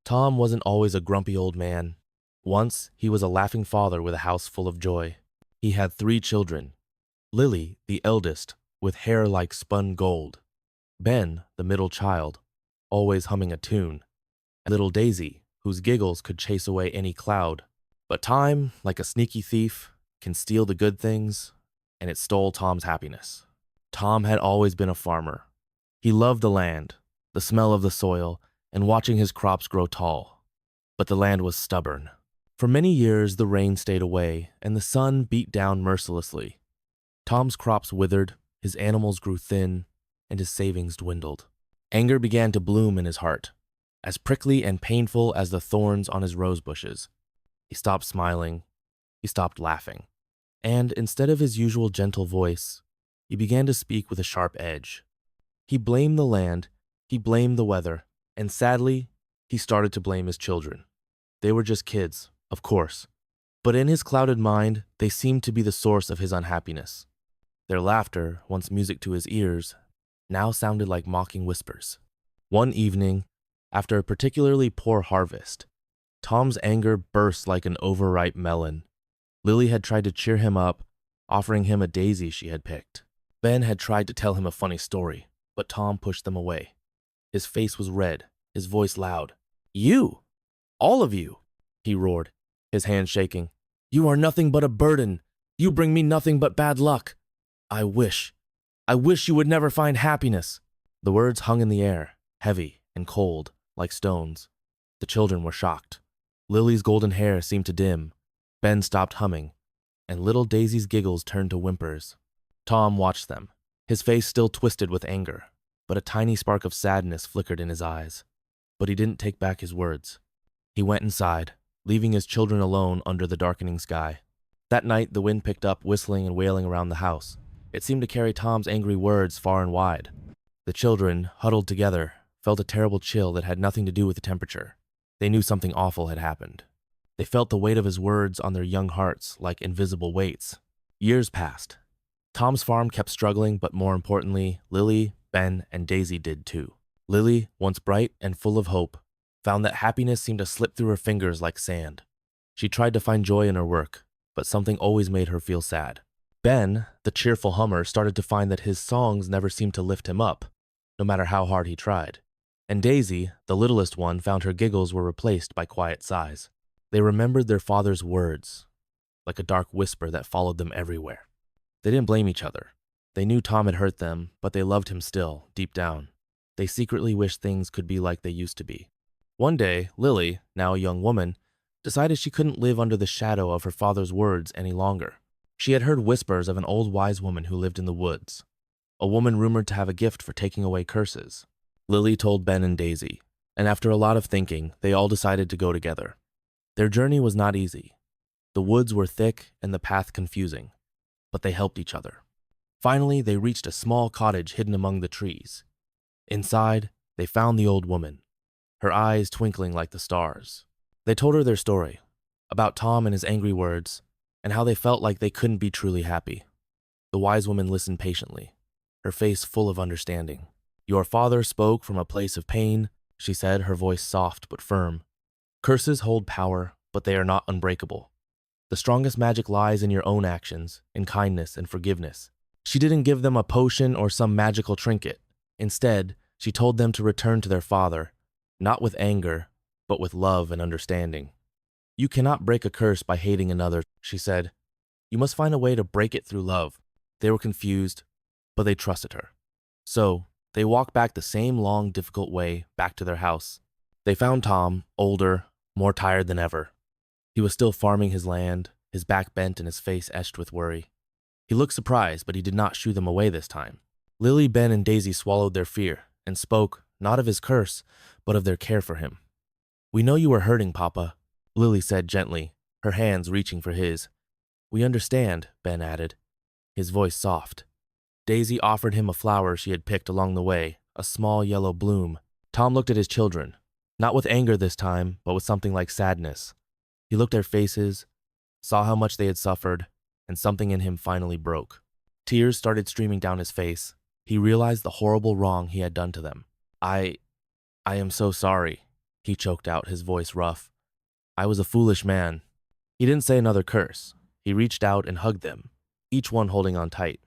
Tom wasn't always a grumpy old man. Once, he was a laughing father with a house full of joy. He had 3 children. Lily, the eldest, with hair like spun gold. Ben, the middle child, always humming a tune. And little Daisy, whose giggles could chase away any cloud. But time, like a sneaky thief, can steal the good things, and it stole Tom's happiness. Tom had always been a farmer. He loved the land, the smell of the soil, and watching his crops grow tall. But the land was stubborn. For many years, the rain stayed away, and the sun beat down mercilessly. Tom's crops withered, his animals grew thin, and his savings dwindled. Anger began to bloom in his heart, as prickly and painful as the thorns on his rose bushes. He stopped smiling. He stopped laughing. And instead of his usual gentle voice, he began to speak with a sharp edge. He blamed the land, he blamed the weather, and sadly, he started to blame his children. They were just kids, of course, but in his clouded mind, they seemed to be the source of his unhappiness. Their laughter, once music to his ears, now sounded like mocking whispers. One evening, after a particularly poor harvest, Tom's anger burst like an overripe melon. Lily had tried to cheer him up, offering him a daisy she had picked. Ben had tried to tell him a funny story, but Tom pushed them away. His face was red, his voice loud. "You! All of you!" he roared, his hands shaking. "You are nothing but a burden. You bring me nothing but bad luck. I wish you would never find happiness." The words hung in the air, heavy and cold, like stones. The children were shocked. Lily's golden hair seemed to dim. Ben stopped humming, and little Daisy's giggles turned to whimpers. Tom watched them, his face still twisted with anger, but a tiny spark of sadness flickered in his eyes. But he didn't take back his words. He went inside, leaving his children alone under the darkening sky. That night, the wind picked up, whistling and wailing around the house. It seemed to carry Tom's angry words far and wide. The children, huddled together, felt a terrible chill that had nothing to do with the temperature. They knew something awful had happened. They felt the weight of his words on their young hearts like invisible weights. Years passed. Tom's farm kept struggling, but more importantly, Lily, Ben, and Daisy did too. Lily, once bright and full of hope, found that happiness seemed to slip through her fingers like sand. She tried to find joy in her work, but something always made her feel sad. Ben, the cheerful hummer, started to find that his songs never seemed to lift him up, no matter how hard he tried. And Daisy, the littlest one, found her giggles were replaced by quiet sighs. They remembered their father's words, like a dark whisper that followed them everywhere. They didn't blame each other. They knew Tom had hurt them, but they loved him still, deep down. They secretly wished things could be like they used to be. One day, Lily, now a young woman, decided she couldn't live under the shadow of her father's words any longer. She had heard whispers of an old wise woman who lived in the woods, a woman rumored to have a gift for taking away curses. Lily told Ben and Daisy, and after a lot of thinking, they all decided to go together. Their journey was not easy. The woods were thick and the path confusing, but they helped each other. Finally, they reached a small cottage hidden among the trees. Inside, they found the old woman, her eyes twinkling like the stars. They told her their story, about Tom and his angry words, and how they felt like they couldn't be truly happy. The wise woman listened patiently, her face full of understanding. "Your father spoke from a place of pain," she said, her voice soft but firm. "Curses hold power, but they are not unbreakable. The strongest magic lies in your own actions, in kindness and forgiveness." She didn't give them a potion or some magical trinket. Instead, she told them to return to their father, not with anger, but with love and understanding. "You cannot break a curse by hating another," she said. "You must find a way to break it through love." They were confused, but they trusted her. So, they walked back the same long, difficult way back to their house. They found Tom, older, more tired than ever. He was still farming his land, his back bent and his face etched with worry. He looked surprised, but he did not shoo them away this time. Lily, Ben, and Daisy swallowed their fear and spoke, not of his curse, but of their care for him. "We know you are hurting, Papa," Lily said gently, her hands reaching for his. "We understand," Ben added, his voice soft. Daisy offered him a flower she had picked along the way, a small yellow bloom. Tom looked at his children, not with anger this time, but with something like sadness. He looked at their faces, saw how much they had suffered, and something in him finally broke. Tears started streaming down his face. He realized the horrible wrong he had done to them. I am so sorry," he choked out, his voice rough. I was a foolish man. He didn't say another curse. He reached out and hugged them, each one holding on tight.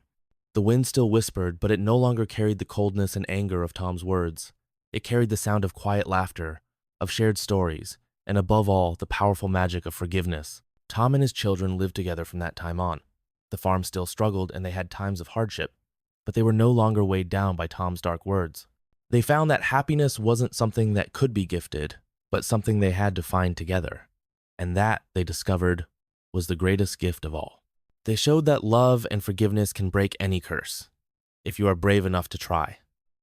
The wind still whispered, but it no longer carried the coldness and anger of Tom's words. It carried the sound of quiet laughter, of shared stories, and above all, the powerful magic of forgiveness. Tom and his children lived together from that time on. The farm still struggled and they had times of hardship, but they were no longer weighed down by Tom's dark words. They found that happiness wasn't something that could be gifted, but something they had to find together. And that, they discovered, was the greatest gift of all. They showed that love and forgiveness can break any curse, if you are brave enough to try.